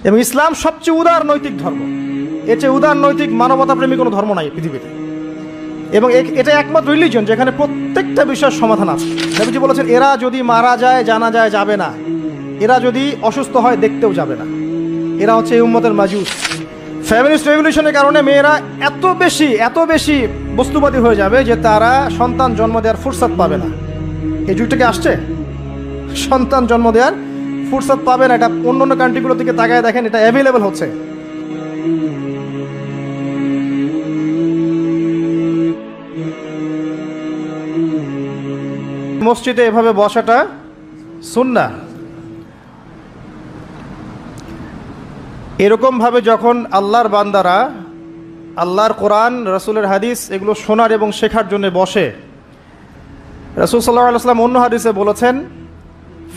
এবং ইসলাম সবচেয়ে উদার নৈতিক ধর্ম। এর চেয়ে উদার নৈতিক মানবতাপ্রেমী কোনো ধর্ম নাই পৃথিবীতে। এবং এটা একমাত্র রিলিজন যেখানে প্রত্যেকটা বিষয়ের সমাধান আছে। নবীজি বলেছেন, এরা যদি মারা যায় জানা যায় যাবে না, এরা যদি অসুস্থ হয় দেখতেও যাবে না। এরা হচ্ছে এই উম্মতের মাজুস। ফ্যামিলিস্ট রেভলিউশনের কারণে মেয়েরা এত বেশি বস্তুবাদী হয়ে যাবে যে তারা সন্তান জন্ম দেওয়ার ফুরসত পাবে না। এই যুগটাকে আসছে, সন্তান জন্ম দেওয়ার ফুরসত পাবে না। এটা অন্য কান্ট্রিগুলোর দিকে তাকায় দেখেন, এটা অ্যাভেলেবল হচ্ছে। মসজিদে এভাবে বসাটা সুন্নাহ। এরকমভাবে যখন আল্লাহর বান্দারা আল্লাহর কোরআন, রাসূলের হাদিস এগুলো শোনার এবং শেখার জন্য বসে, রাসূল সাল্লাল্লাহু আলাইহি ওয়াসাল্লাম অন্য হাদিসে বলেছেন,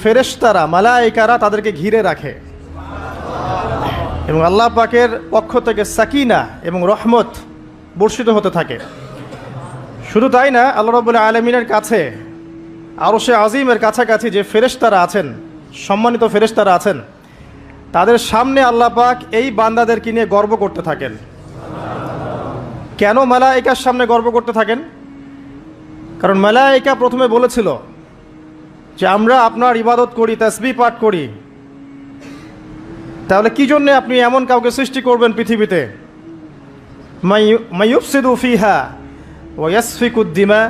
ফেরেশতারা, মালায়েকারা তাদেরকে ঘিরে রাখে এবং আল্লাহ পাকের পক্ষ থেকে সাকিনা এবং রহমত বর্ষিত হতে থাকে। শুধু তাই না, আল্লাহ রাব্বুল আলামিনের কাছে, আরশে আজিমের কাছাকাছি যে ফেরেশতারা আছেন, সম্মানিত ফেরেশতারা আছেন, তাদের সামনে আল্লাহ পাক এই বান্দাদেরকে নিয়ে গর্ব করতে থাকেন। কেন মালায়েকার সামনে গর্ব করতে থাকেন? কারণ মালায়েকা প্রথমে বলেছিল যে আমরা আপনার ইবাদত করি, তাসবিহ পাঠ করি, তাহলে কি জন্য আপনি এমন কাউকে সৃষ্টি করবেন পৃথিবীতে, মাইয়ুফসিদু ফিহা ওয়া ইয়াসফিকুদ দিমা,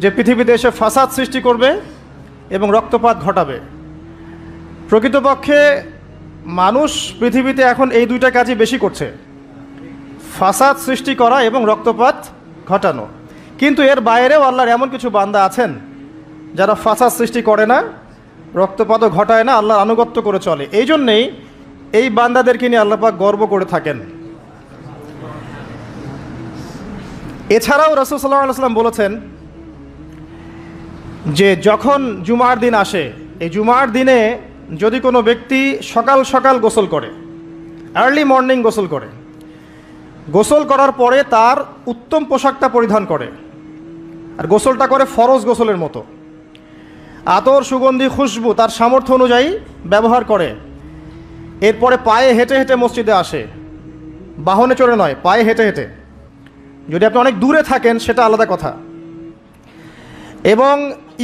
যে পৃথিবীতে এসে ফাসাদ সৃষ্টি করবে এবং রক্তপাত ঘটাবে। প্রকৃতপক্ষে মানুষ পৃথিবীতে এখন এই দুইটা কাজই বেশি করছে, ফাসাদ সৃষ্টি করা এবং রক্তপাত ঘটানো। কিন্তু এর বাইরেও আল্লাহর এমন কিছু বান্দা আছেন যারা ফাসাদ সৃষ্টি করে না, রক্তপাতও ঘটায় না, আল্লাহর আনুগত্য করে চলে। এই জন্যেই এই বান্দাদেরকে নিয়ে আল্লাহ পাক গর্ব করে থাকেন। এছাড়াও রাসূল সাল্লাল্লাহু আলাইহি ওয়াসাল্লাম বলেছেন যে যখন জুমার দিন আসে, এই জুমার দিনে যদি কোনো ব্যক্তি সকাল সকাল গোসল করে, আর্লি মর্নিং গোসল করে, গোসল করার পরে তার উত্তম পোশাকটা পরিধান করে, আর গোসলটা করে ফরজ গোসলের মতো, আতর, সুগন্ধি, খুশবু তার সামর্থ্য অনুযায়ী ব্যবহার করে, এরপরে পায়ে হেঁটে হেঁটে মসজিদে আসে, বাহনে চড়ে নয়, পায়ে হেঁটে হেঁটে। যদি আপনি অনেক দূরে থাকেন সেটা আলাদা কথা। এবং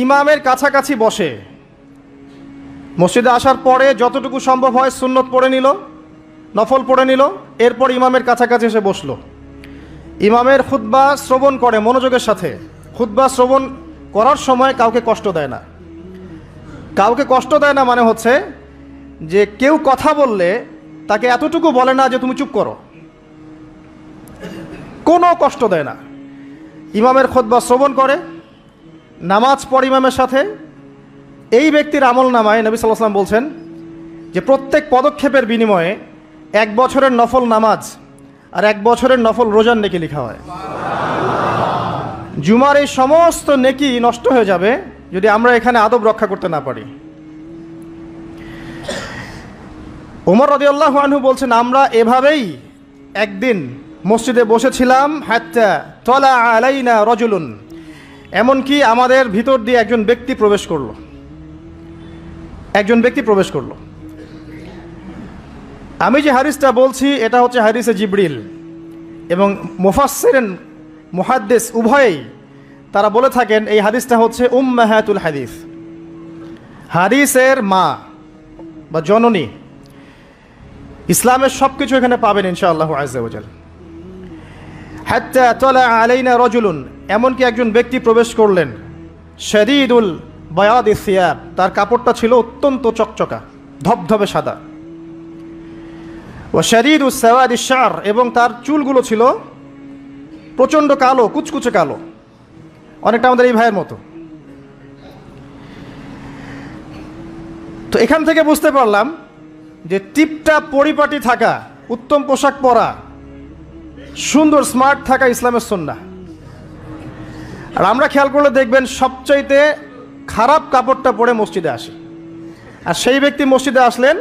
ইমামের কাছাকাছি বসে, মসজিদে আসার পরে যতটুকু সম্ভব হয় সুন্নত পড়ে নিল, নফল পড়ে নিল, এরপর ইমামের কাছাকাছি এসে বসলো। ইমামের খুতবা শ্রবণ করে মনোযোগের সাথে। খুতবা শ্রবণ করার সময় কাউকে কষ্ট দেয় না। কাউকে কষ্ট দেয় না মানে হচ্ছে যে কেউ কথা বললে তাকে এতটুকু বলে না যে তুমি চুপ করো, কোনো কষ্ট দেয় না। ইমামের খুতবা শ্রবণ করে, নামাজ পড়ে ইমামের সাথে। এই ব্যক্তির আমল নামায় নবী সাল্লাল্লাহু আলাইহি ওয়াসাল্লাম বলছেন যে প্রত্যেক পদক্ষেপের বিনিময়ে 1 বছরের নফল নামাজ আর 1 বছরের নফল রোজার নেকি লেখা হয়। জুমার এই সমস্ত নেকি নষ্ট হয়ে যাবে যদি আমরা এখানে আদব রক্ষা করতে না পারি। ওমর রাদিয়াল্লাহু আনহু বলছেন, আমরা এভাবেই একদিন মসজিদে বসেছিলাম, হাত্তা তলা আলাইনা রাজুলুন, এমনকি আমাদের ভিতর দিয়ে একজন ব্যক্তি প্রবেশ করলো। আমি যে হাদিসটা বলছি এটা হচ্ছে হাদিসে জিবরিল, এবং মুফাসসিরিন, মুহাদ্দিস উভয়েই তারা বলে থাকেন এই হাদিসটা হচ্ছে উম্মাহাতুল হাদিস, হাদিসের মা বা জননী। ইসলামের সব কিছু এখানে পাবেন ইনশাআল্লাহ আযজা ওয়া জাল। হাত্তা তলা আলাইনা রাজুলুন, এমনকি একজন ব্যক্তি প্রবেশ করলেন, শাদীদুল বায়াদিস সিয়াব, তার কাপড়টা ছিল অত্যন্ত চকচকা, ধবধবে সাদা। ওয়া শাদীদুস সাওয়াদিশ শা'r, এবং তার চুলগুলো ছিল প্রচণ্ড কালো, কুচকুচে কালো, অনেকটা আমাদের এই ভাইয়ের মতো। তো এখান থেকে বুঝতে পারলাম যে টিপটাপ পরিপাটি থাকা, উত্তম পোশাক পরা, সুন্দর স্মার্ট থাকা ইসলামের সুন্নাহ। আর আমরা খেয়াল করলে দেখবেন সবচাইতে খারাপ কাপড়টা পরে মসজিদে আসে, আর সেই ব্যক্তি মসজিদে আসলেন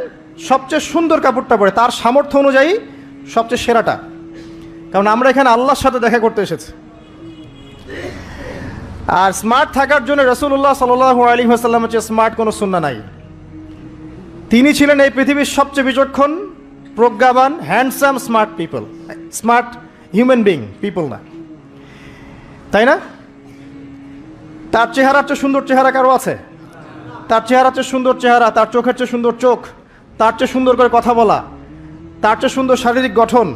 সবচেয়ে সুন্দর কাপড়টা পরে, তার সামর্থ্য অনুযায়ী সবচেয়ে সেরাটা। কারণ আমরা এখানে আল্লাহর সাথে দেখা করতে এসেছি। আর স্মার্ট থাকার জন্য রাসূলুল্লাহ সাল্লাল্লাহু আলাইহি ওয়াসাল্লামের চেয়ে স্মার্ট কোনো সুন্নাহ নাই। তিনি ছিলেন এই পৃথিবীর সবচেয়ে বিচক্ষণ, প্রজ্ঞাবান, handsome, smart people, smart human being people না, তাই না? তার চেহারার চেয়ে সুন্দর চেহারা কারো আছে? তার চেহারার চেয়ে সুন্দর চেহারা, তার চোখের চেয়ে সুন্দর চোখ, তার চেয়ে সুন্দর করে কথা বলা, তার চেয়ে সুন্দর শারীরিক গঠন,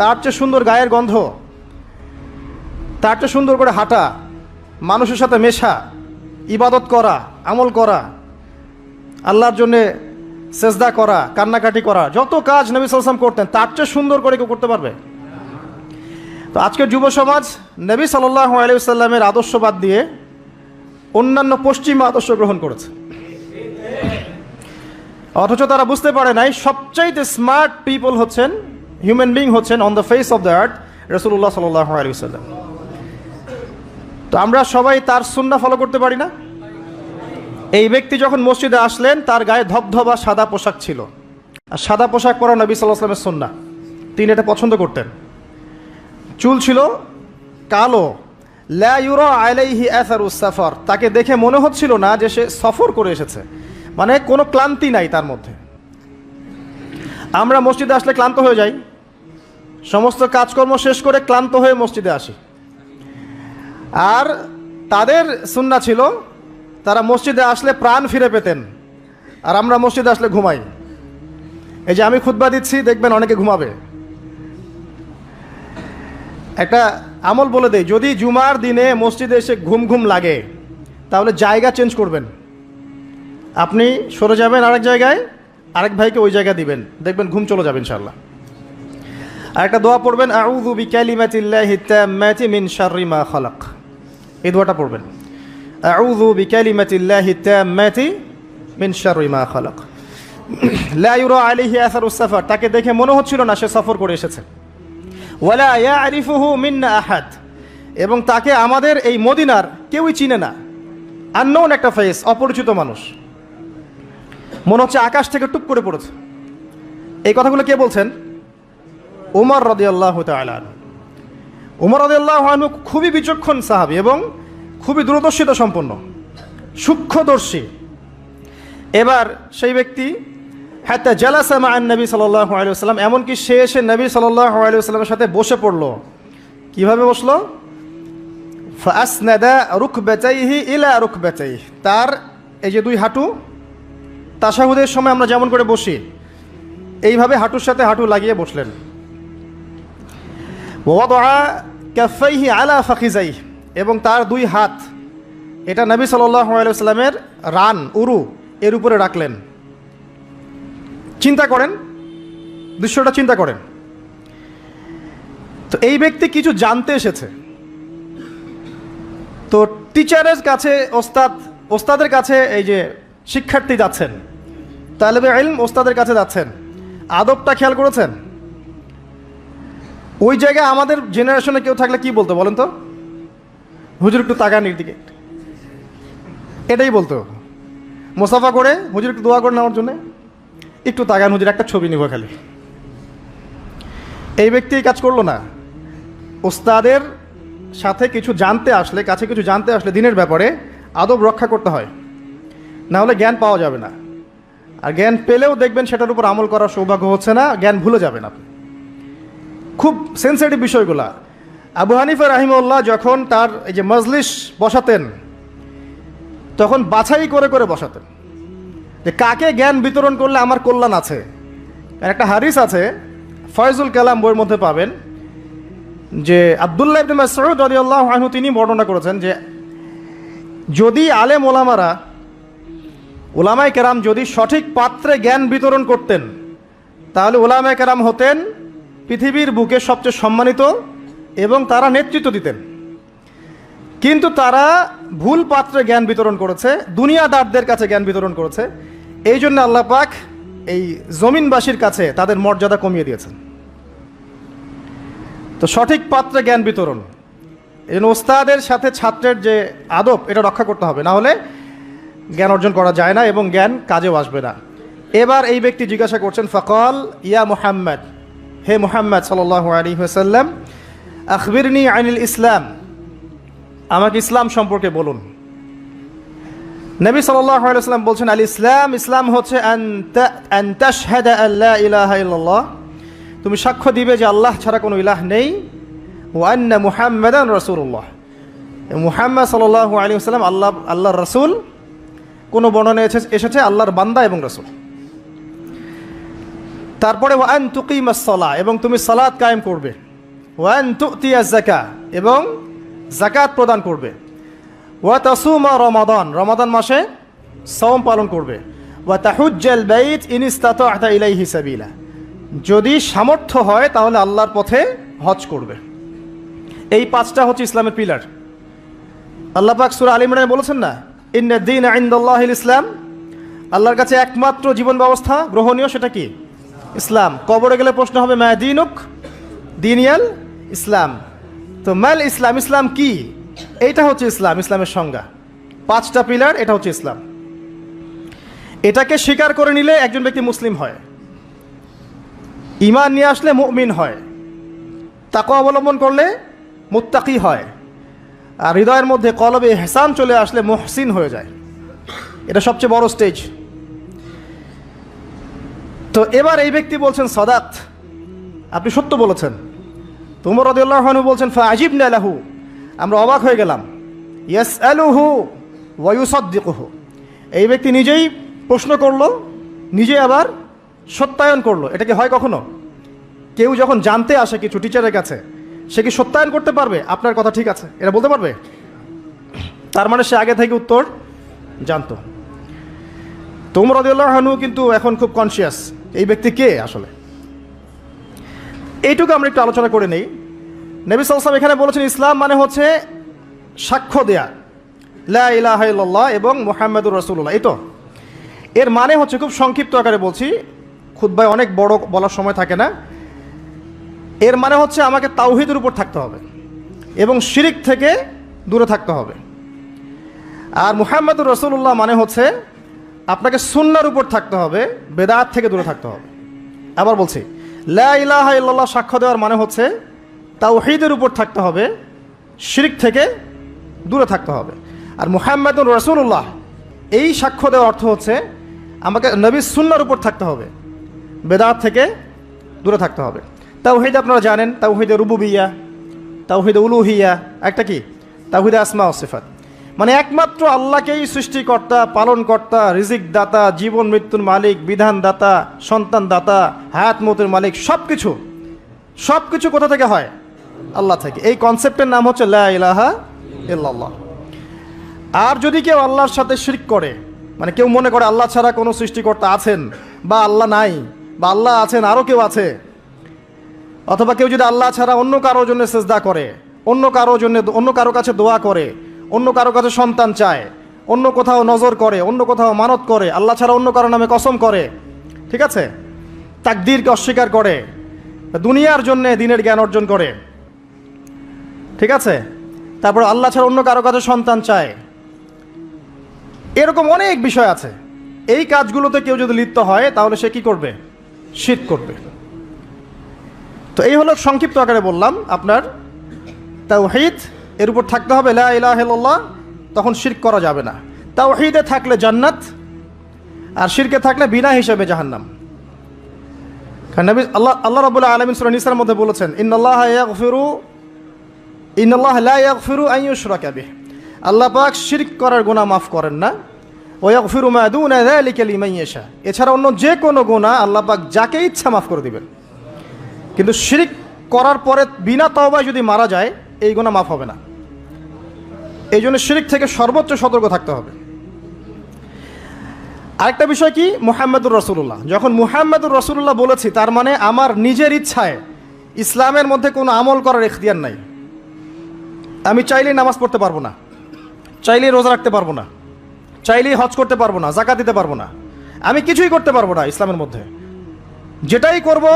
তার চেয়ে সুন্দর গায়ের গন্ধ, তার চেয়ে সুন্দর করে হাঁটা, মানুষের সাথে মেশা, ইবাদত করা, আমল করা, আল্লাহর জন্যে সেজদা করা, কান্নাকাটি করা, যত কাজ নবী সাল্লাল্লাহু আলাইহি ওয়াসাল্লাম করতেন তার চেয়ে সুন্দর করে কেউ করতে পারবে? তো আজকের যুব সমাজ নবী সাল্লাল্লাহু আলাইহি ওয়াসাল্লামের আদর্শ বাদ দিয়ে অন্যান্য পশ্চিমা আদর্শ গ্রহণ করেছে, অথচ তারা বুঝতে পারে নাই সবচাইতে স্মার্ট পিপল হচ্ছেন, হিউম্যান বিং হচ্ছেন on the face of the earth রাসূলুল্লাহ সাল্লাল্লাহু আলাইহি ওয়াসাল্লাম। তো আমরা সবাই তার সুন্নাহ ফলো করতে পারি না? এই ব্যক্তি যখন মসজিদে আসলেন তার গায়ে ধবধবা সাদা পোশাক ছিল, আর সাদা পোশাক পরা নবী সাল্লাল্লাহু আলাইহি ওয়াসাল্লামের সুন্নাহ, তিনি এটা পছন্দ করতেন। চুল ছিল কালো, লা ইউরা আলাইহি আসারুস সাফার, তাকে দেখে মনে হচ্ছিল না যে সে সফর করে এসেছে, মানে কোনো ক্লান্তি নাই তার মধ্যে। আমরা মসজিদে আসলে ক্লান্ত হয়ে যাই, সমস্ত কাজকর্ম শেষ করে ক্লান্ত হয়ে মসজিদে আসি, আর তাদের সুন্নাহ ছিল তারা মসজিদে আসলে প্রাণ ফিরে পেতেন, আর আমরা মসজিদে আসলে ঘুমাই। এই যে আমি খুতবা দিচ্ছি, দেখবেন অনেকে ঘুমাবে। একটা আমল বলে দেই, যদি জুমার দিনে মসজিদে এসে ঘুম ঘুম লাগে তাহলে জায়গা চেঞ্জ করবেন, আপনি সরে যাবেন আরেক জায়গায়, আরেক ভাইকে ওই জায়গা দিবেন, দেখবেন ঘুম চলে যাবে ইনশাআল্লাহ। আর একটা দোয়া পড়বেন, আউযু বিকালিমাতিল্লাহি তাম্মাতি মিন শাররি মা খালাক, এই দোয়াটা পড়বেন, আউযু বিকালিমাতিল্লাহি তাম্মাতি মিন শাররি মা খালাক। লা ইউরা আলাইহি আসারুস সাফার, তাকে দেখে মনে হচ্ছিল না সে সফর করে এসেছে। ওয়ালা ইয়ারিফুহু মিন্না আহাদ, এবং তাকে আমাদের এই মদিনার কেউই চিনে না, আননোন একটা ফেস, অপরিচিত মানুষ, মনে হচ্ছে আকাশ থেকে টুপ করে পড়েছে। এই কথাগুলো কে বলছেন? ওমর রাদিয়াল্লাহু তাআলা আনহু। ওমর রাদিয়াল্লাহু আনহু খুবই বিচক্ষণ সাহাবী এবং খুবই দূরদর্শিতা সম্পন্ন, সূক্ষ্মদর্শী। এবার সেই ব্যক্তি হাত্তা জালাসা মা নবী সাল্লাল্লাহু আলাইহি ওয়াসাল্লাম, এমনকি সে এসে নবী সাল্লাল্লাহু আলাইহি ওয়াসাল্লামের সাথে বসে পড়লো। কিভাবে বসলো? ফাসনাদা রুকবাতাইহি ইলা রুকবাতাইহি, তার এই যে দুই হাঁটু তাশাহুদের সময় আমরা যেমন করে বসি এইভাবে হাঁটুর সাথে হাঁটু লাগিয়ে বসলেন। ওয়াদা কাফাইহি আলা ফাখিজাইহি, এবং তার দুই হাত এটা নবী সাল্লাল্লাহু আলাইহি ওয়াসাল্লামের রান, উরু, এর উপরে রাখলেন। চিন্তা করেন, দৃশ্যটা চিন্তা করেন। তো এই ব্যক্তি কিছু জানতে এসেছে, তো টিচারের কাছে ওস্তাদের কাছে এই যে শিক্ষার্থী যাচ্ছেন, তালেবে ইলম ওস্তাদের কাছে যাচ্ছেন, আদবটা খেয়াল করেছেন? ওই জায়গায় আমাদের জেনারেশনে কেউ থাকলে কি বলতো বলেন তো? হুজুর একটু তাকান দিকে, এটাই বলতো। মোসাফা করে হুজুর একটু দোয়া করে নেওয়ার জন্য, একটু তাকান হুজুর, একটা ছবি নিব খালি। এই ব্যক্তি এই কাজ করলো না। ওস্তাদের সাথে কিছু জানতে আসলে, কাছে কিছু জানতে আসলে দিনের ব্যাপারে আদব রক্ষা করতে হয়, না হলে জ্ঞান পাওয়া যাবে না। আর জ্ঞান পেলেও দেখবেন সেটার উপর আমল করার সৌভাগ্য হচ্ছে না, জ্ঞান ভুলে যাবেন আপনি। খুব সেন্সিটিভ বিষয়গুলা। আবু হানিফা রাহিমাহুল্লাহ যখন তার এই যে মজলিস বসাতেন, তখন বাছাই করে করে বসাতেন যে কাকে জ্ঞান বিতরণ করলে আমার কল্যাণ আছে। একটা হাদিস আছে, ফয়জুল কালাম বইয়ের মধ্যে পাবেন, যে আব্দুল্লাহ ইবনে মাসউদ রাদিয়াল্লাহু আনহু তিনি বর্ণনা করেছেন যে যদি আলেম ওলামায়ে কেরাম যদি সঠিক পাত্রে জ্ঞান বিতরণ করতেন, তাহলে ওলামায়ে কেরাম হতেন পৃথিবীর বুকে সবচেয়ে সম্মানিত এবং তারা নেতৃত্ব দিতেন। কিন্তু তারা ভুল পাত্রে জ্ঞান বিতরণ করেছে, দুনিয়াদারদের কাছে জ্ঞান বিতরণ করেছে। এই জন্য আল্লাহ পাক এই জমিনবাসীর কাছে তাদের মর্যাদা কমিয়ে দিয়েছেন। তো সঠিক পাত্রে জ্ঞান বিতরণ, এই জন্য ওস্তাদের সাথে ছাত্রের যে আদব, এটা রক্ষা করতে হবে, না হলে জ্ঞান অর্জন করা যায় না এবং জ্ঞান কাজেও আসবে না। এবার এই ব্যক্তি জিজ্ঞাসা করছেন, ফাকাল ইয়া মুহাম্মদ, হে মুহাম্মদ সাল্লাল্লাহু আলাইহি ওয়াসাল্লাম, আখবিরনি আনিল ইসলাম, আমাকে ইসলাম সম্পর্কে বলুন। নবী সাল্লাল্লাহু আলাইহি ওয়াসাল্লাম বলছেন, আল ইসলাম, ইসলাম হচ্ছে আন তাশহাদা আল্লা ইলাহা ইল্লাল্লাহ, তুমি সাক্ষ্য দিবে যে আল্লাহ ছাড়া কোনো ইলাহ নেই, ওয়া আন্না মুহাম্মাদান রাসূলুল্লাহ, মুহাম্মদ সাল্লাল্লাহু আলাইহি ওয়াসাল্লাম আল্লাহর রাসূল। কোনো বর্ণনায় এসেছে আল্লাহর বান্দা এবং রাসূল। তারপরে ওয়া আন তুকিমাস সালাহ, এবং তুমি সালাত কায়েম করবে, ওয়া আন তুতিয়াজ যাকাত, এবং যাকাত প্রদান করবে, ওয়া তাসুমা রমাদান, রমাদান মাসে সওম পালন করবে, ওয়া তাহুজ্জাল বাইত ইন ইসতাতা'তা ইলাইহি সাবিলা, যদি সামর্থ্য হয় তাহলে আল্লাহর পথে হজ করবে। এই পাঁচটা হচ্ছে ইসলামের পিলার। আল্লাহ পাক সূরা আল ইমরানে বলেছেন না, ইন্নাদ দীনা ইনদাল্লাহিল ইসলাম, আল্লাহর কাছে একমাত্র জীবন ব্যবস্থা গ্রহণীয় সেটা কি? ইসলাম। কবরে গেলে প্রশ্ন হবে মা দীনুক, দীনিয়াল ইসলাম। তো মাল ইসলাম, ইসলাম কি? এইটা হচ্ছে ইসলাম, ইসলামের সংজ্ঞা। পাঁচটা পিলার, এটা হচ্ছে ইসলাম। এটাকে স্বীকার করে নিলে একজন ব্যক্তি মুসলিম হয়, ঈমান নিয়ে আসলে মুমিন হয়, তাকওয়া অবলম্বন করলে মুত্তাকি হয়, আর হৃদয়ের মধ্যে কলবে ইহসান চলে আসলে মুহসিন হয়ে যায়। এটা সবচেয়ে বড় স্টেজ। তো এবার এই ব্যক্তি বলছেন সাদাত, আপনি সত্য বলেছেন। তো উমর রাদিয়াল্লাহু আনহু বলছেন ফাআজিবনা লাহু, আমরা অবাক হয়ে গেলাম। ইয়াসআলুহু ওয়া ইউসাদ্দিকুহু, এই ব্যক্তি নিজেই প্রশ্ন করলো, নিজে আবার সত্যায়ন করলো। এটা কি হয় কখনো? কেউ যখন জানতে আসে কিছু টিচারের কাছে, সে কি সত্যায়ন করতে পারবে আপনার কথা ঠিক আছে এটা বলতে পারবে? তার মানে সে আগে থেকে উত্তর জানতো। তো উমর রাদিয়াল্লাহু আনহু কিন্তু এখন খুব কনসিয়াস এই ব্যক্তি কে আসলে। এইটুকু আমরা একটু আলোচনা করে নেই। নবী সাল্লাল্লাহু আলাইহি ওয়াসাল্লাম এখানে বলেছেন ইসলাম মানে হচ্ছে সাক্ষ্য দেয়া লা ইলাহা ইল্লাল্লাহ এবং মুহাম্মাদুর রাসূলুল্লাহ। এই তো এর মানে হচ্ছে, খুব সংক্ষিপ্ত আকারে বলছি, খুতবায় অনেক বড় বলার সময় থাকে না। এর মানে হচ্ছে আমাকে তাওহীদের উপর থাকতে হবে এবং শিরিক থেকে দূরে থাকতে হবে। আর মুহাম্মাদুর রাসূলুল্লাহ মানে হচ্ছে আপনাকে সুন্নাহর উপর থাকতে হবে, বেদাত থেকে দূরে থাকতে হবে। আবার বলছি, লা ইলাহা ইল্লাল্লাহ সাক্ষ্য দেওয়ার মানে হচ্ছে তাওহীদের উপর থাকতে হবে, শিরিক থেকে দূরে থাকতে হবে। আর মুহাম্মাদুর রাসূলুল্লাহ এই সাক্ষ্য দেওয়ার অর্থ হচ্ছে আমাকে নবীর সুন্নাহর উপর থাকতে হবে, বেদাত থেকে দূরে থাকতে হবে। তাওহীদ আপনারা জানেন, তাওহীদে রুবুবিয়্যাহ, তাওহীদে উলুহিয়্যাহ, একটা কি তাওহীদে আসমা ও সিফাত, মানে একমাত্র আল্লাহকেই সৃষ্টিকর্তা, পালনকর্তা, রিজিক দাতা, জীবন মৃত্যুর মালিক, বিধান দাতা, সন্তান দাতা, হায়াত মৌতের মালিক, সব কিছু কোথা থেকে হয়? আল্লাহ থেকে। এই কনসেপ্টের নাম হচ্ছে লা ইলাহা ইল্লাল্লাহ। আর যদি কেউ আল্লাহর সাথে শিরক করে, মানে কেউ মনে করে আল্লাহ ছাড়া কোনো সৃষ্টিকর্তা আছেন, বা আল্লাহ নাই, বা আল্লাহ আছেন আরও কেউ আছে, অথবা কেউ যদি আল্লাহ ছাড়া অন্য কারোর জন্য সেজদা করে, অন্য কারো কাছে দোয়া করে, অন্য কারো কাছে সন্তান চায়, অন্য কোথাও নজর করে, অন্য কোথাও মানত করে, আল্লাহ ছাড়া অন্য কারো নামে কসম করে, ঠিক আছে, তাকদীরকে অস্বীকার করে, দুনিয়ার জন্যে দিনের জ্ঞান অর্জন করে, ঠিক আছে, তারপর আল্লাহ ছাড়া অন্য কারো কাছে সন্তান চায়, এরকম অনেক বিষয় আছে। এই কাজগুলোতে কেউ যদি লিপ্ত হয় তাহলে সে কি করবে? শিরক করবে। তো এই হলো সংক্ষিপ্ত আকারে বললাম আপনার তাওহীদ এর উপর থাকতে হবে, লা ইলাহা ইল্লাল্লাহ, তখন শিরক করা যাবে না। তাওহীদে থাকলে জান্নাত, আর শিরকে থাকলে বিনা হিসাবে জাহান্নাম। কারণ নবী আল্লাহ রাব্বুল আলামিন সূরা নিসার মধ্যে বলেছেন, ইন্নাল্লাহা লা ইয়াগফিরু আন ইউশরাকা বিহি, আল্লাহ পাক শিরক করার গুনাহ মাফ করেন না, ওয়া ইয়াগফিরু মা দুনা যালিকা লিমান ইয়াশা, এছাড়া অন্য যে কোনো গুনাহ আল্লাহ পাক যাকে ইচ্ছা মাফ করে দিবেন। কিন্তু শিরক করার পরে বিনা তওবায় যদি মারা যায় এই গুনাহ মাফ হবে না। এই জন্য শিরক থেকে সর্বোচ্চ সতর্ক থাকতে হবে। আরেকটা বিষয় কি, মুহাম্মাদুর রাসূলুল্লাহ। যখন মুহাম্মাদুর রাসূলুল্লাহ বলেছি, তার মানে আমার নিজের ইচ্ছায় ইসলামের মধ্যে কোনো আমল করার ইখতিয়ার নাই। আমি চাইলেই নামাজ পড়তে পারবো না, চাইলেই রোজা রাখতে পারবো না, চাইলেই হজ করতে পারবো না, যাকাত দিতে পারবো না, আমি কিছুই করতে পারবো না ইসলামের মধ্যে। যেটাই করব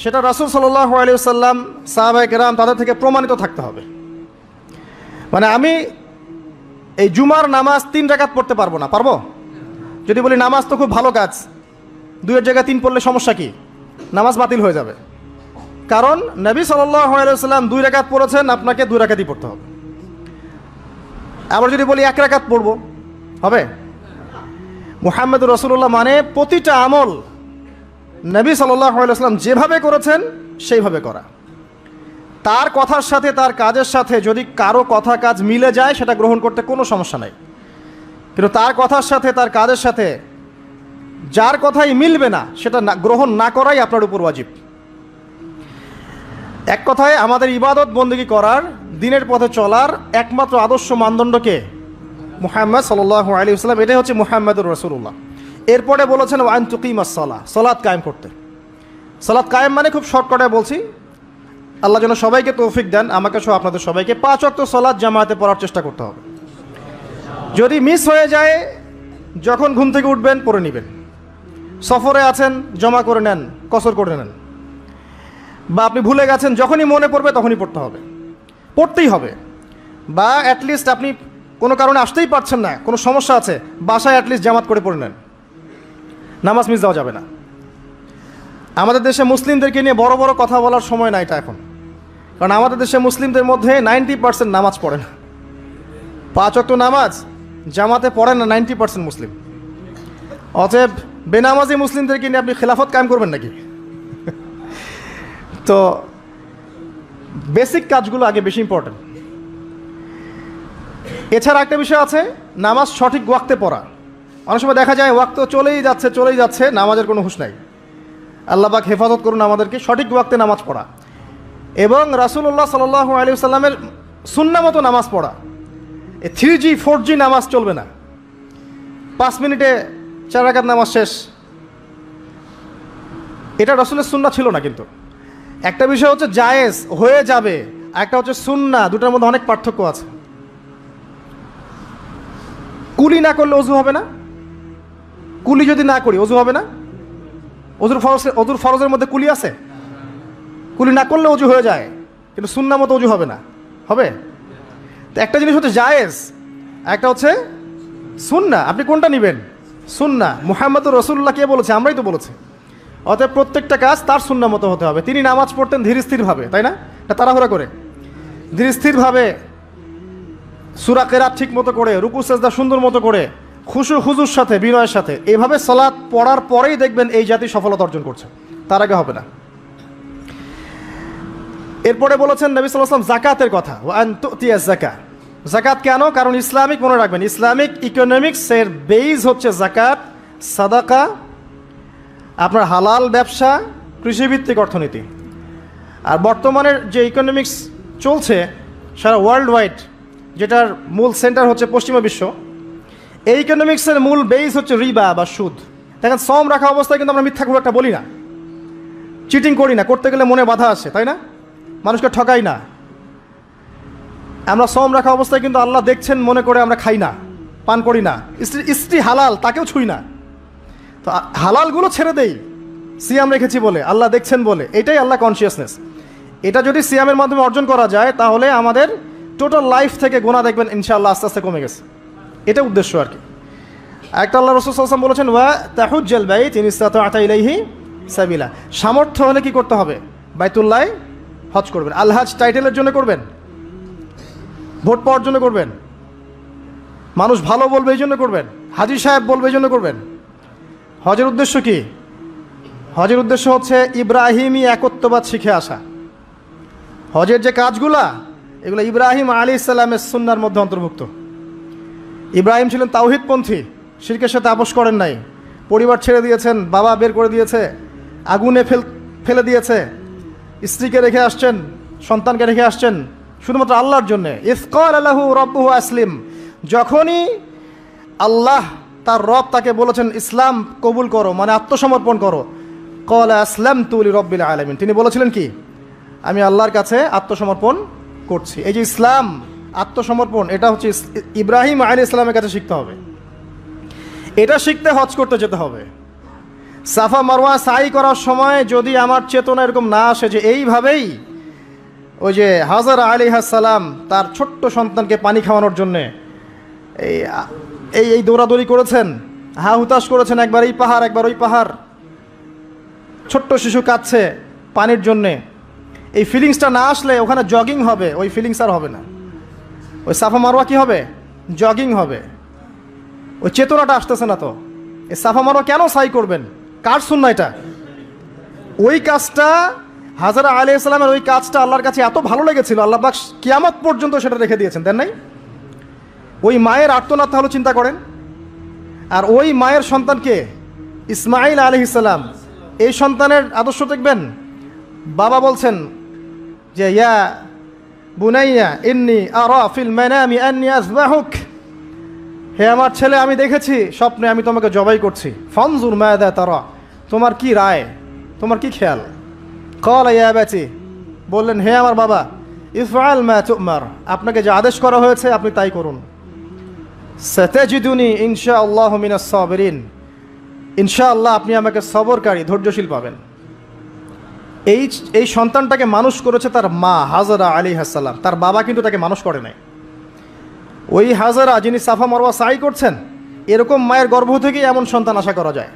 সেটা রাসূল সাল্লাল্লাহু আলাইহি ওয়াসাল্লাম, সাহাবায়ে কেরাম তাদের থেকে প্রমাণিত থাকতে হবে। মানে আমি এই জুমার নামাজ 3 রাকাত পড়তে পারবো না, পারবো? যদি বলি নামাজ তো খুব ভালো কাজ, 2-এর জায়গায় 3 পড়লে সমস্যা কি? নামাজ বাতিল হয়ে যাবে। কারণ নবী সাল্লাল্লাহু আলাইহি ওয়াসাল্লাম 2 রাকাত পড়েছেন, আপনাকে 2 রাকাতই পড়তে হবে। আবার যদি বলি 1 রাকাত পড়বো, হবে? মুহাম্মদুর রাসূলুল্লাহ মানে প্রতিটা আমল নবী সাল্লাল্লাহু আলাইহি ওয়াসাল্লাম যেভাবে করেছেন সেইভাবে করা। তার কথার সাথে তার কাজের সাথে যদি কারো কথা কাজ মিলে যায় সেটা গ্রহণ করতে কোনো সমস্যা নাই, কিন্তু তার কথার সাথে তার কাজের সাথে যার কথাই মিলবে না সেটা গ্রহণ না করাই আপনার উপর ওয়াজিব। এক কথায় আমাদের ইবাদত বন্দেগী করার, দিনের পথে চলার একমাত্র আদর্শ মানদণ্ডকে মুহাম্মদ সাল্লাল্লাহু আলাইহি ওয়াসাল্লাম, এটাই হচ্ছে মুহাম্মদুর রাসূলুল্লাহ। এরপরে বলেছেন ওয়া আন তুকিমাস সালাহ, সালাত কায়েম করতে। সালাত কায়েম মানে খুব শর্টকাটে বলছি, আল্লাহ যেন সবাইকে তৌফিক দেন, আমাকে সহ আপনাদের সবাইকে 5 ওয়াক্ত সালাত জামাতে পড়ার চেষ্টা করতে হবে। যদি মিস হয়ে যায়, যখন ঘুম থেকে উঠবেন পড়ে নেবেন, সফরে আছেন জমা করে নেন, কসর করে নেন, বা আপনি ভুলে গেছেন যখনই মনে পড়বে তখনই পড়তে হবে, পড়তেই হবে। বা অ্যাটলিস্ট আপনি কোনো কারণে আসতেই পারছেন না, কোনো সমস্যা আছে, বাসায় অ্যাটলিস্ট জামাত করে পড়ে নেন, নামাজ মিস দেওয়া যাবে না। আমাদের দেশে মুসলিমদেরকে নিয়ে বড় বড় কথা বলার সময় না এটা এখন, কারণ আমাদের দেশে মুসলিমদের মধ্যে 90% নামাজ পড়ে না। 5 ওয়াক্ত নামাজ জামাতে পড়ে না 90% মুসলিম। অতএব বেনামাজি মুসলিমদেরকে নিয়ে আপনি খেলাফত কায়েম করবেন নাকি? তো বেসিক কাজগুলো আগে বেশি ইম্পর্টেন্ট। এছাড়া একটা বিষয় আছে, নামাজ সঠিক ওয়াক্তে পড়া। অনেক সময় দেখা যায় ওয়াক্ত চলেই যাচ্ছে, নামাজের কোনো হুঁশ নাই। আল্লাহ পাক হেফাজত করুন আমাদেরকে, সঠিক ওয়াক্তে নামাজ পড়া এবং রাসূলুল্লাহ সাল্লাল্লাহু আলাইহি ওয়াসাল্লামের সুন্নাহ মতো নামাজ পড়া। 3G 4G নামাজ চলবে না, 5 মিনিটে 4 রাকাত নামাজ শেষ, এটা রাসূলের সুন্নাহ ছিল না। কিন্তু একটা বিষয় হচ্ছে জায়েজ হয়ে যাবে, একটা হচ্ছে সুন্নাহ, দুটার মধ্যে অনেক পার্থক্য আছে। কুলি না করলে অজু হবে না, কুলি যদি না করি অজু হবে না। অজুর ফরজের মধ্যে কুলি আছে, কুলি না করলে অজু হয়ে যায়, কিন্তু সুন্নাহ মতো অজু হবে না, হবে? তো একটা জিনিস হচ্ছে জায়েজ, একটা হচ্ছে সুন্নাহ। আপনি কোনটা নেবেন? সুন্নাহ। মুহাম্মদুর রাসূলুল্লাহ কে বলেছে? আমরাই তো বলেছি। অতএব প্রত্যেকটা কাজ তার সুন্নাহ মতো হতে হবে। তিনি নামাজ পড়তেন ধীর স্থিরভাবে, তাই না? এটা তাড়াহুড়া করে, ধীর স্থিরভাবে, সূরা কেরাত ঠিক মতো করে, রুকু সেজদা সুন্দর মতো করে, খুশু খুজুর সাথে, বিনয়ের সাথে, এইভাবে সালাত পড়ার পরেই দেখবেন এই জাতি সফলতা অর্জন করছে, তার আগে হবে না। এরপরে বলেছেন নবী সাল্লাল্লাহু আলাইহি ওয়াসাল্লাম যাকাতের কথা, ওয়া আন তুতিয়াজ যাকাত। যাকাত কেন? কারণ ইসলামিক, মনে রাখবেন, ইসলামিক ইকোনমিক্সের বেইজ হচ্ছে যাকাত, সাদাকা, আপনার হালাল ব্যবসা, কৃষিভিত্তিক অর্থনীতি। আর বর্তমানের যে ইকোনমিক্স চলছে সারা ওয়ার্ল্ড ওয়াইড, যেটার মূল সেন্টার হচ্ছে পশ্চিমা বিশ্ব, এই ইকোনমিক্সের মূল বেইজ হচ্ছে রিবা বা সুদ। দেখেন, সম রাখা অবস্থায় কিন্তু আমরা মিথ্যা খুব একটা বলি না, চিটিং করি না, করতে গেলে মনে বাধা আসে, তাই না? মানুষকে ঠকাই না। আমরা সম রাখা অবস্থায় কিন্তু আল্লাহ দেখছেন মনে করে আমরা খাই না, পান করি না, স্ত্রী হালাল তাকেও ছুই না। তো হালালগুলো ছেড়ে দেই সিয়াম রেখেছি বলে, আল্লাহ দেখছেন বলে, এটাই আল্লাহ কনসিয়াসনেস। এটা যদি সিয়ামের মাধ্যমে অর্জন করা যায় তাহলে আমাদের টোটাল লাইফ থেকে গুনাহ দেখবেন ইনশাআল্লাহ আস্তে আস্তে কমে গেছে। এটা উদ্দেশ্য আর কি। একটা আল্লাহ রাসূল সাল্লাল্লাহু আলাইহি ওয়াসাল্লাম বলেছেন ওয়া তাহুজ্জাল বাইত ইন ইসতাতা ইলাইহি সাবিলা। সামর্থ্য হলে কি করতে হবে? বাইতুল্লাহ হজ করবেন। আল হজ টাইটেলের জন্য করবেন, ভোট পাওয়ার জন্য করবেন, মানুষ ভালো বলবে এই জন্য করবেন, হাজী সাহেব বলবে এই জন্য করবেন। হজের উদ্দেশ্য কি? হজের উদ্দেশ্য হচ্ছে ইব্রাহিমী একত্ববাদ শিখে আসা। হজের যে কাজগুলা, এগুলো ইব্রাহিম আলাইহিস সালামের সুন্নাহর মধ্যে অন্তর্ভুক্ত। ইব্রাহিম ছিলেন তাওহীদপন্থী, শিরকের সাথে আপোষ করেন নাই, পরিবার ছেড়ে দিয়েছেন, বাবা বের করে দিয়েছে, আগুনে ফেলে দিয়েছে, স্ত্রীকে রেখে আসছেন, সন্তানকে রেখে আসছেন শুধুমাত্র আল্লাহর জন্যে। ইয ক্বালা লাহু রাব্বুহু আসলিম, যখনই আল্লাহ তার রব তাকে বলেছেন ইসলাম কবুল করো, মানে আত্মসমর্পণ করো, ক্বালা আসলামতু লিরাব্বিল আলামিন, তিনি বলেছিলেন কি? আমি আল্লাহর কাছে আত্মসমর্পণ করছি। এই যে ইসলাম, আত্মসমর্পণ, এটা হচ্ছে ইব্রাহিম আলাইহিস সালামের কাছে শিখতে হবে। এটা শিখতে হজ করতে যেতে হবে। সাফা মারওয়া সাই করার সময় যদি আমার চেতনা এরকম না আসে যে এইভাবেই ওই যে হাজার আলাইহিস সালাম তার ছোট্ট সন্তানকে পানি খাওয়ানোর জন্যে এই দৌড়াদৌড়ি করেছেন, হা হুতাশ করেছেন, একবার এই পাহাড় একবার ওই পাহাড়, ছোট্ট শিশু কাঁদছে পানির জন্যে, এই ফিলিংসটা না আসলে ওখানে জগিং হবে, ওই ফিলিংস আর হবে না। ওই সাফা মারওয়া কি হবে? জগিং হবে। ওই চেতনাটা আসতেছে না। তো এই সাফা মারওয়া কেন সাই করবেন? কার সুন্নাহ এটা? ওই কাজটা হাজরা আলাইহিস সালামের ওই কাজটা আল্লাহর কাছে এত ভালো লেগেছিল, আল্লাহ পাক কিয়ামত পর্যন্ত সেটা রেখে দিয়েছেন, দেন নাই? ওই মায়ের আর্তনাদ তাহলে চিন্তা করেন। আর ওই মায়ের সন্তানকে ইসমাঈল আলাইহিস সালাম, এই সন্তানের আদর্শ দেখবেন। বাবা বলছেন যে ইয়া বুনাইয়া ইন্নী আরা ফিল মানামি আন্নী আযবাহুক, হে আমার ছেলে, আমি দেখেছি স্বপ্নে আমি তোমাকে জবাই করছি। ফানজুর মাযা তারা, তোমার কি রায়, তোমার কি খেয়াল? ক্বালা ইয়া আবাতি, বললেন হে আমার বাবা, ইফআল মা তু'মার, আপনাকে যে আদেশ করা হয়েছে আপনি তাই করুন। সাতাজিদুনি ইনশাআল্লাহু মিনাস সাবিরিন, ইনশাআল্লাহ আপনি আমাকে সবরকারী, ধৈর্যশীল পাবেন। এই সন্তানটাকে মানুষ করেছে তার মা হাজরা আলাইহিস সালাম, তার বাবা কিন্তু তাকে মানুষ করে নাই। ওই হাজরা যিনি সাফা মারওয়া সাই করছেন, এরকম মায়ের গর্ভ থেকেই এমন সন্তান আশা করা যায়।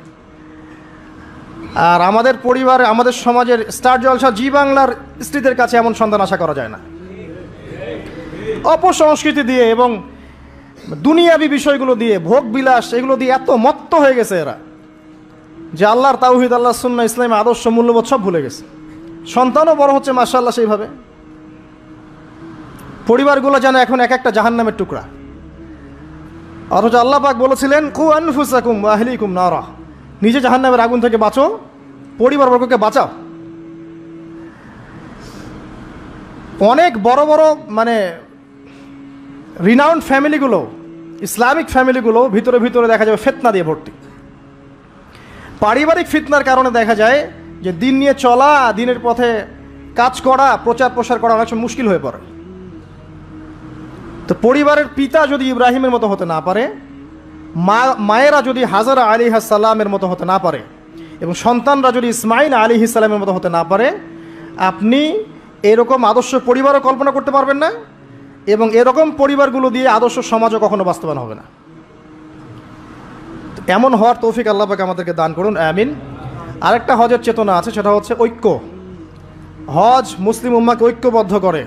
আর আমাদের পরিবারে, আমাদের সমাজের স্টার জলসা জি বাংলার স্ত্রীদের কাছে এমন সন্তান আশা করা যায় না। অপসংস্কৃতি দিয়ে এবং দুনিয়াবি বিষয়গুলো দিয়ে, ভোগ বিলাস, এগুলো দিয়ে এত মত্ত হয়ে গেছে এরা যে আল্লাহর তাওহীদ, আল্লাহর সুন্নাহ, ইসলামের আদর্শ, মূল্যবোধ সব ভুলে গেছে। সন্তানও বড় হচ্ছে মাশাআল্লাহ সেইভাবে। পরিবারগুলো যেন এখন এক একটা জাহান্নামের টুকরা। অথচ আল্লাহ পাক বলেছিলেন কু আনফুসাকুম ওয়া আহলিকুম নারা, নিজে জাহান্নামের আগুন থেকে বাঁচো, পরিবারবর্গকে বাঁচাও। অনেক বড় বড় মানে রিনাউন্ড ফ্যামিলিগুলো, ইসলামিক ফ্যামিলিগুলো ভিতরে ভিতরে দেখা যাবে ফিতনা দিয়ে ভর্তি। পারিবারিক ফিতনার কারণে দেখা যায় যে দিন নিয়ে চলা, দিনের পথে কাজ করা, প্রচার প্রসার করা অনেক সময় মুশকিল হয়ে পড়ে। তো পরিবারের পিতা যদি ইব্রাহিমের মতো হতে না পারে, মায়েরা যদি হাজরা আলাইহিস সালামের মতো হতে না পারে, এবং সন্তানরা যদি ইসমাঈল আলাইহিস সালামের মতো হতে না পারে, আপনি এরকম আদর্শ পরিবারও কল্পনা করতে পারবেন না, এবং এরকম পরিবারগুলো দিয়ে আদর্শ সমাজও কখনো বাস্তবায়ন হবে না। এমন হওয়ার তৌফিক আল্লাহ পাক আমাদেরকে দান করুন, আমিন। আরেকটা হজের চেতনা আছে, সেটা হচ্ছে ঐক্য। হজ মুসলিম উম্মাহকে ঐক্যবদ্ধ করে।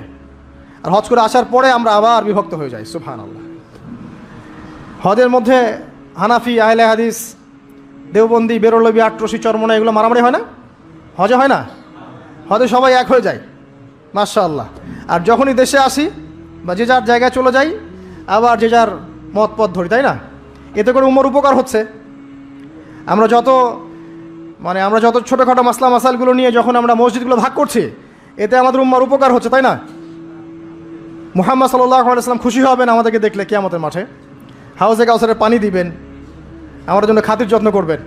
আর হজ করে আসার পরে আমরা আবার বিভক্ত হয়ে যাই, সুবহানাল্লাহ। হজের মধ্যে হানাফি, আহলে হাদিস, দেওবন্দি, বেরলবি, আটরশি, চরমনা, এগুলো মারামারি হয় না? হজে হয় না? হজে সবাই এক হয়ে যায়, মাশাআল্লাহ। আর যখনই দেশে আসি বা যে যার জায়গায় চলে যাই, আবার যে যার মত পথ ধরি, তাই না? এতে করে উম্মার উপকার হচ্ছে। আমরা যত ছোটোখাটো মাসলা মাসালগুলো নিয়ে যখন আমরা মসজিদগুলো ভাগ করছি, এতে আমাদের উম্মার উপকার হচ্ছে, তাই না? মুহাম্মদ সাল্লাল্লাহু আলাইহি ওয়াসাল্লাম খুশি হবেন আমাদেরকে দেখলে, কিয়ামতের মাঠে হাউজে কাউসারে পানি দিবেন, আমাদের জন্য খাতির যত্ন করবেন।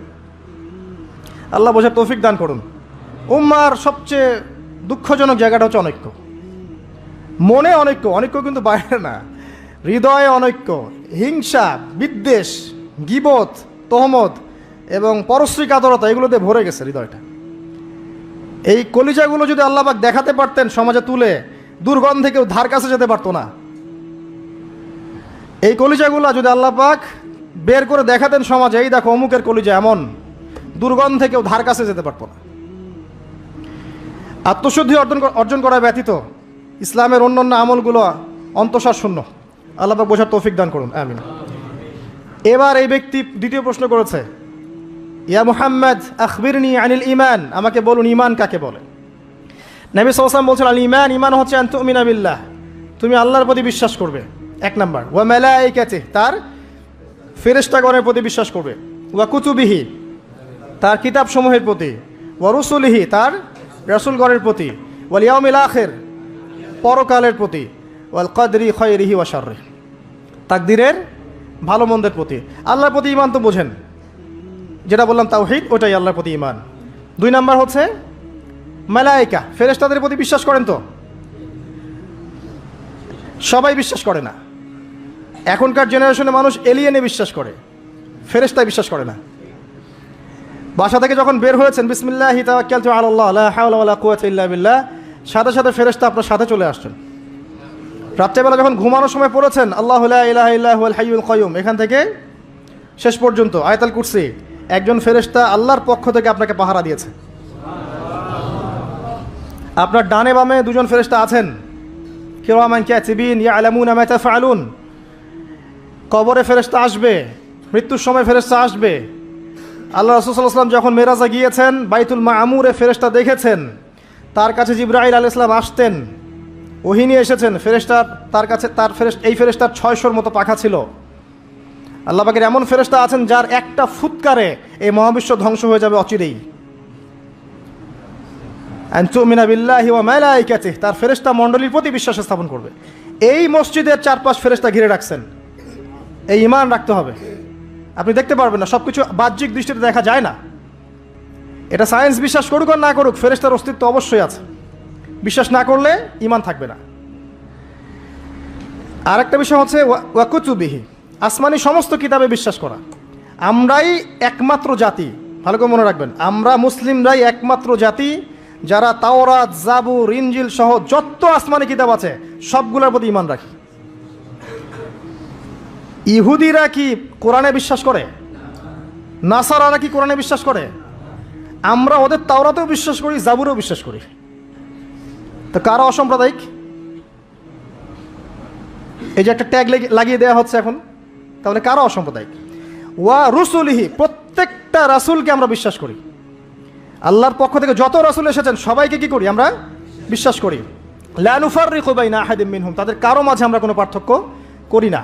আল্লাহ বোঝার তৌফিক দান করুন। উম্মার সবচেয়ে দুঃখজনক জায়গাটা হচ্ছে অনৈক্য। মনে অনৈক্য কিন্তু বাইরে না, হৃদয়ে অনৈক্য, হিংসা, বিদ্বেষ, গীবত, তহমত এবং পরশ্রী কাতরতা, এগুলো দিয়ে ভরে গেছে হৃদয়টা। এই কলিজাগুলো যদি আল্লাহ পাক দেখাতে পারতেন সমাজে তুলে, দুর্গন্ধে কেউ ধার কাছে যেতে পারতো না। এই কলিজাগুলো যদি আল্লাহ পাক বের করে দেখাতেন সমাজে, এই দেখো অমুকের কলিজা এমন, দুর্গন্ধে কেউ ধার কাছে যেতে পারতো না। আত্মশুদ্ধি অর্জন করা ব্যতীত ইসলামের অন্যান্য আমলগুলো অন্তঃসার শূন্য। আল্লাহ পাক বোঝার তৌফিক দান করুন, আমিন। এবার এই ব্যক্তি দ্বিতীয় প্রশ্ন করেছে, ইয়া মুহাম্মদ আখবিরনি আনিল ঈমান, আমাকে বলুন ঈমান কাকে বলে? নবী সাল্লাল্লাহু আলাইহি ওয়াসাল্লাম বলছেন, আল ঈমান, ঈমান হচ্ছে আন তুমিনা বিল্লাহ, তুমি আল্লাহর প্রতি বিশ্বাস করবে, এক নাম্বার। ওয়া মালাইকাতিহি, তার ফেরেশতাগণের প্রতি বিশ্বাস করবে। ওয়া কুতুবিহি, তার কিতাবসমূহের প্রতি। ওয়া রুসুলিহি, তার রাসূলগণের প্রতি। ওয়াল ইয়াউমিল আখির, পরকালের প্রতি। ওয়াল কদরি খায়রিহি ওয়া শাররিহি, তাকদীরের ভালো মন্দের প্রতি। আল্লাহর প্রতি ঈমান তো বোঝেন, যেটা বললাম তাওহীদ, ওটাই আল্লাহর প্রতি ঈমান। দুই নাম্বার হচ্ছে মালায়েকা, ফেরেশতাদের প্রতি বিশ্বাস করেন তো? সবাই বিশ্বাস করে না। এখনকার জেনারেশনে মানুষ এলিয়েনে বিশ্বাস করে, ফেরেশতায় বিশ্বাস করে না। বাসা থেকে যখন বের হয়েছেন, বিসমিল্লাহি তাওয়াক্কালতু আলাল্লাহ লা হাওলা ওয়ালা কুওয়াতা ইল্লা বিল্লাহ, সাথে সাথে ফেরেশতা আপনার সাথে চলে আসছেন। রাত্রেবেলা যখন ঘুমানোর সময় পড়েছেন আল্লাহু লা ইলাহা ইল্লা হুয়াল হাইয়ুল কাইয়ুম, এখান থেকে শেষ পর্যন্ত আয়াতুল কুরসি, একজন ফেরেশতা আল্লাহর পক্ষ থেকে আপনাকে পাহারা দিয়েছে। আপনার ডানে বামে দুজন ফেরেশতা আছেন, কিরামান কাতিবিন ইয়ালামুনা মা তাফআলুন। কবরে ফেরেশতা আসবে, মৃত্যুর সময় ফেরেশতা আসবে। আল্লাহ রাসূল সাল্লাল্লাহু আলাইহি ওয়াসাল্লাম যখন মেরাজে গিয়েছেন, বাইতুল মামুরে ফেরেশতা দেখেছেন, তার কাছে জিবরাইল আলাইহিস সালাম আসতেন, ওহী নিয়ে এসেছেন। ফেরেশতার তার কাছে এই ফেরেশতার 600-র মতো পাখা ছিল। আল্লাহ পাকের এমন ফেরেশতা আছেন যার একটা ফুৎকারে এই মহাবিশ্ব ধ্বংস হয়ে যাবে অচিরেই। আন তুমিনা বিল্লাহি ওয়া মালাইকাতিহি, তার ফেরেশতা মণ্ডলীর প্রতি বিশ্বাস স্থাপন করবে। এই মসজিদের 4-5 ফেরেশতা ঘিরে রাখছেন। এই ঈমান রাখতে হবে। আপনি দেখতে পারবেন না, সব কিছু বাহ্যিক দৃষ্টিতে দেখা যায় না। এটা সায়েন্স বিশ্বাস করুক আর না করুক, ফেরেশতার অস্তিত্ব অবশ্যই আছে। বিশ্বাস না করলে ঈমান থাকবে না। আর একটা বিষয় হচ্ছে ওয়া কুতুবিহি, আসমানি সমস্ত কিতাবে বিশ্বাস করা। আমরাই একমাত্র জাতি, ভালো করে মনে রাখবেন, আমরা মুসলিমরাই একমাত্র জাতি যারা তাওরাত, জাবুর, ইনজিল সহ যত আসমানি কিতাব আছে সবগুলোর প্রতি ঈমান রাখি। ইহুদিরা কি কোরআনে বিশ্বাস করে? নাসারারা কি কোরআনে বিশ্বাস করে? আমরা ওদের তাওরাতেও বিশ্বাস করি, জাবুরেও বিশ্বাস করি। তো কারা অসাম্প্রদায়িক? এই যে একটা ট্যাগ লাগিয়ে দেওয়া হচ্ছে এখন, তাহলে কারা অসাম্প্রদায়িক? ওয়া রুসুলিহি, প্রত্যেকটা রাসূলকে আমরা বিশ্বাস করি। আল্লাহর পক্ষ থেকে যত রাসূল এসেছেন সবাইকে কি করি? আমরা বিশ্বাস করি। লা নুফাররিকু বাইনা আহাদিম মিনহুম, তাদের কারো মাঝে আমরা কোনো পার্থক্য করি না।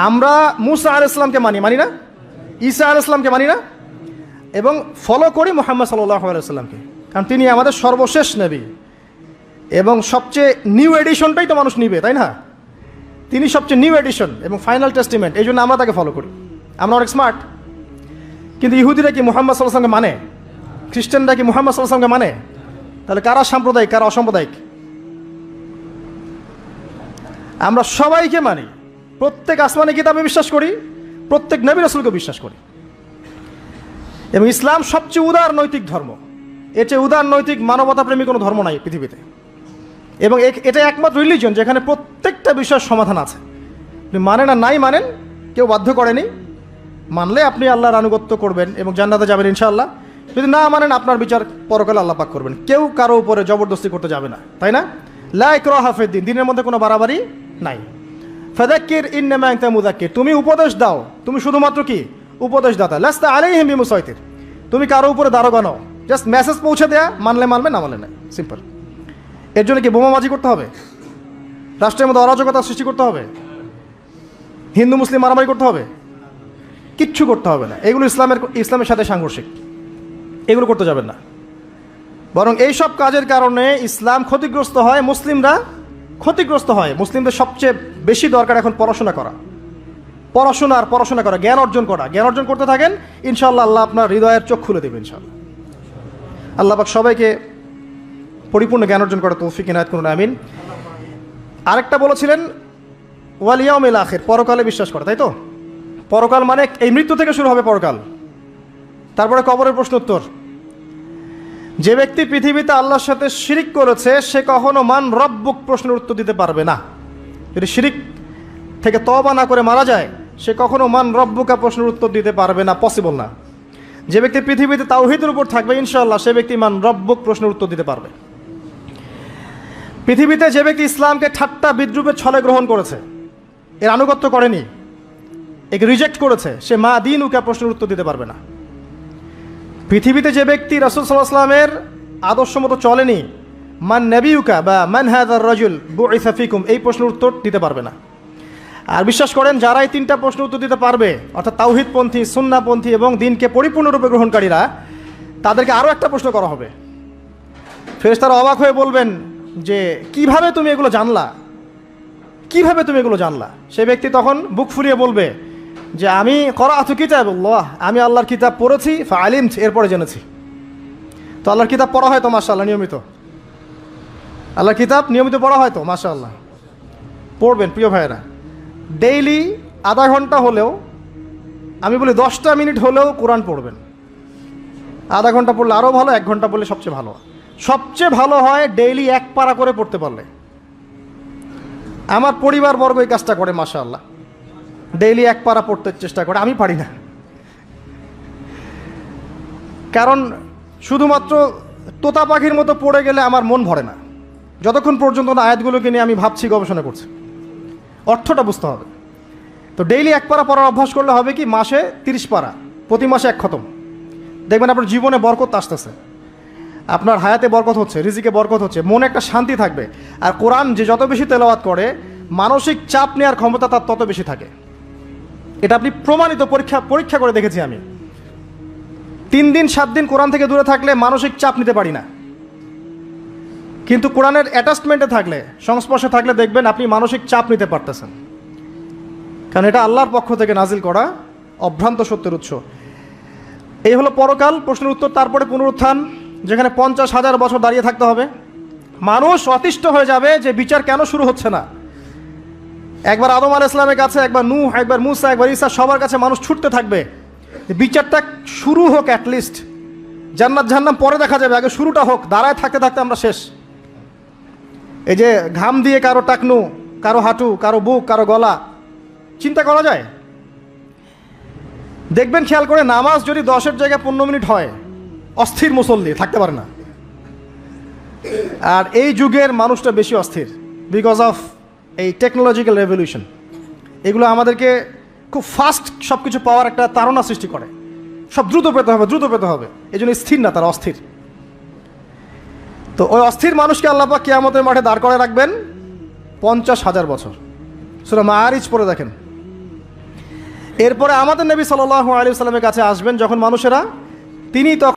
আমরা মূসা আলাইহিস সালামকে মানি না, ঈসা আলাইহিস সালামকে মানি না, এবং ফলো করি মুহাম্মদ সাল্লাল্লাহু আলাইহি ওয়াসাল্লামকে, কারণ তিনি আমাদের সর্বশেষ নবী এবং সবচেয়ে নিউ এডিশনটাই তো মানুষ নিবে, তাই না? তিনি সবচেয়ে নিউ এডিশন এবং ফাইনাল টেস্টিমেন্ট, এই জন্য আমরা তাকে ফলো করি। আমরা অনেক স্মার্ট। কিন্তু ইহুদিরা কি মুহাম্মদ সাল্লাল্লাহু আলাইহি ওয়াসাল্লামকে মানে? খ্রিস্টানরা কি মুহাম্মদ সাল্লাল্লাহু আলাইহি ওয়াসাল্লামকে মানে? তাহলে কারা সাম্প্রদায়িক, কারা অসাম্প্রদায়িক? আমরা সবাইকে মানি, প্রত্যেক আসমানি কিতাবে বিশ্বাস করি, প্রত্যেক নবী রাসূলকে বিশ্বাস করি। এবং ইসলাম সবচেয়ে উদার নৈতিক ধর্ম। এর চেয়ে উদার নৈতিক মানবতাপ্রেমী কোনো ধর্ম নাই পৃথিবীতে। এবং এটা একমাত্র রিলিজন যেখানে প্রত্যেকটা বিষয়ের সমাধান আছে। আপনি মানেন আর নাই মানেন, কেউ বাধ্য করেনি। মানলে আপনি আল্লাহর আনুগত্য করবেন এবং জান্নাতে যাবেন ইনশাআল্লাহ। যদি না মানেন, আপনার বিচার পরকালে আল্লাহ পাক করবেন। কেউ কারো উপরে জবরদস্তি করতে যাবে না, তাই না? লা ইকরাহা ফিদ্দিন, দিনের মধ্যে কোনো বাড়াবাড়ি নাই। ফাযাক্কির ইন্নামা আনতা মুযাক্কির, তুমি উপদেশ দাও, তুমি শুধুমাত্র কি উপদেশদাতা। লাস্তা আলাইহিম বিমুসাইতির, তুমি কারো উপরে দারোগা নও, জাস্ট মেসেজ পৌঁছে দেয়া, মানলে মানবে, না মানলে নাই, সিম্পল। এর জন্য কি বোমাবাজি করতে হবে? রাষ্ট্রের মধ্যে অরাজকতা সৃষ্টি করতে হবে? হিন্দু মুসলিম মারামারি করতে হবে? কিচ্ছু করতে হবে না। এগুলো ইসলামের সাথে সাংঘর্ষিক, এগুলো করতে যাবেন না। বরং এই সব কাজের কারণে ইসলাম ক্ষতিগ্রস্ত হয়, মুসলিমরা ক্ষতিগ্রস্ত হয়। মুসলিমদের সবচেয়ে বেশি দরকার এখন পড়াশোনা করা, পড়াশোনা করা, জ্ঞান অর্জন করা। জ্ঞান অর্জন করতে থাকেন, ইনশাআল্লাহ আল্লাহ আপনার হৃদয়ের চোখ খুলে দেবেন ইনশাআল্লাহ। আল্লাহ পাক সবাইকে পরিপূর্ণ জ্ঞান অর্জন করা তৌফিক ইনায়াত করুন, আমিন। আরেকটা বলেছিলেন ওয়াল ইয়াউমিল আখির, পরকালে বিশ্বাস করা, তাই তো? পরকাল মানে এই মৃত্যু থেকে শুরু হবে পরকাল, তারপরে কবরের প্রশ্ন উত্তর। যে ব্যক্তি পৃথিবীতে আল্লাহর সাথে শিরিক করেছে সে কখনো মান রব্বুক প্রশ্নের উত্তর দিতে পারবে না। যদি শিরিক থেকে তওবা না করে মারা যায়, সে কখনো মান রব্বুকা প্রশ্নের উত্তর দিতে পারবে না, পসিবল না। যে ব্যক্তি পৃথিবীতে তাওহীদের উপর থাকবে ইনশাআল্লাহ, সে ব্যক্তি মান রব্বুক প্রশ্নের উত্তর দিতে পারবে। পৃথিবীতে যে ব্যক্তি ইসলামকে ঠাট্টা বিদ্রুপের ছলে গ্রহণ করেছে, এর আনুগত্য করেনি, একে রিজেক্ট করেছে, সে মা দীনুকা প্রশ্নের উত্তর দিতে পারবে না। পৃথিবীতে যে ব্যক্তি রাসূল সাল্লাল্লাহু আলাইহি ওয়াসাল্লামের আদর্শ মতো চলেনি, মান নাবিয়ুকা বা মান হাযার রাজুল বুইসা ফিকুম, এই প্রশ্নের উত্তর দিতে পারবে না। আর বিশ্বাস করেন, যারা এই তিনটা প্রশ্নের উত্তর দিতে পারবে, অর্থাৎ তাওহীদপন্থী, সুন্নাহপন্থী এবং দ্বীনকে পরিপূর্ণরূপে গ্রহণকারীরা, তাদেরকে আরও একটা প্রশ্ন করা হবে। ফেরেশতারা অবাক হয়ে বলবেন যে কিভাবে তুমি এগুলো জানলা, কিভাবে তুমি এগুলো জানলা? সে ব্যক্তি তখন বুক ফুলিয়ে বলবে যে আমি করাআতু কিতাবাল্লাহ, আমি আল্লাহর কিতাব পড়েছি, ফাআলিমতু, এরপরে জেনেছি। তো আল্লাহর কিতাব পড়া হয় তো মাশাআল্লাহ নিয়মিত? আল্লাহর কিতাব নিয়মিত পড়া হয় তো মাশাআল্লাহ? পড়বেন প্রিয় ভাইয়েরা, ডেইলি আধা ঘন্টা হলেও, আমি বলি 10টা মিনিট হলেও কোরআন পড়বেন। আধা ঘন্টা পড়লে আরও ভালো, 1 ঘন্টা পড়লে সবচেয়ে ভালো। সবচেয়ে ভালো হয় ডেইলি 1 পারা করে পড়তে পারলে। আমার পরিবারবর্গ এই কাজটা করে মাশাআল্লাহ, ডেইলি 1 পারা পড়তে চেষ্টা করে। আমি পারি না, কারণ শুধুমাত্র তোতা পাখির মতো পড়ে গেলে আমার মন ভরে না, যতক্ষণ পর্যন্ত না আয়াতগুলোকে নিয়ে আমি ভাবছি, গবেষণা করছি, অর্থটা বুঝতে হবে। তো তো ডেইলি 1 পারা পড়ার অভ্যাস করলে হবে কি, মাসে 30 পারা, প্রতি মাসে 1 খতম। দেখবেন আপনার জীবনে বরকত আসতেছে, আপনার হায়াতে বরকত হচ্ছে, রিজিকে বরকত হচ্ছে, মনে একটা শান্তি থাকবে। আর কোরআন যে যত বেশি তেলাওয়াত করে, মানসিক চাপ নেওয়ার ক্ষমতা তার তত বেশি থাকে। এটা আপনি প্রমাণিত, পরীক্ষা করে দেখেছি আমি। 3 দিন 7 দিন কোরআন থেকে দূরে থাকলে মানসিক চাপ নিতে পারি না, কিন্তু কোরআনের অ্যাটাচমেন্টে থাকলে, সংস্পর্শে থাকলে দেখবেন আপনি মানসিক চাপ নিতে পারতেছেন, কারণ এটা আল্লাহর পক্ষ থেকে নাজিল করা অভ্রান্ত সত্যের উৎস। এই হলো পরকাল, প্রশ্নের উত্তর। তারপরে পুনরুত্থান, যেখানে 50,000 বছর দাঁড়িয়ে থাকতে হবে। মানুষ অতিষ্ঠ হয়ে যাবে যে বিচার কেন শুরু হচ্ছে না। একবার আদম আলাইহিস সালামের কাছে, একবার নূহ, একবার মুসা, একবার ঈসা, সবার কাছে মানুষ ছুটতে থাকবে বিচারটা শুরু হোক, অ্যাটলিস্ট জান্নাত জাহান্নাম পরে দেখা যাবে, আগে শুরুটা হোক। দাঁড়ায় থাকতে থাকতে আমরা শেষ। এই যে ঘাম দিয়ে কারো টাকনু, কারো হাঁটু, কারো বুক, কারো গলা, চিন্তা করা যায়? দেখবেন খেয়াল করে, নামাজ যদি 10-এর জায়গায় 15 মিনিট হয়, অস্থির মুসল্লি থাকতে পারে না। আর এই যুগের মানুষটা বেশি অস্থির, বিকজ অফ এই টেকনোলজিক্যাল রেভলিউশন। এগুলো আমাদেরকে খুব ফাস্ট সব কিছু পাওয়ার একটা তাড়না সৃষ্টি করে। সব দ্রুত পেতে হবে, দ্রুত পেতে হবে, এই জন্য স্থির না, তারা অস্থির। তো ওই অস্থির মানুষকে আল্লাহ পাক কিয়ামতের মাঠে দাঁড় করে রাখবেন 50,000 বছর। সূরা মাআরিজ পড়ে দেখেন। এরপরে আমাদের নবী সাল্লাল্লাহু আলাইহি ওয়াসাল্লামের কাছে আসবেন যখন মানুষেরা, তিনি তখন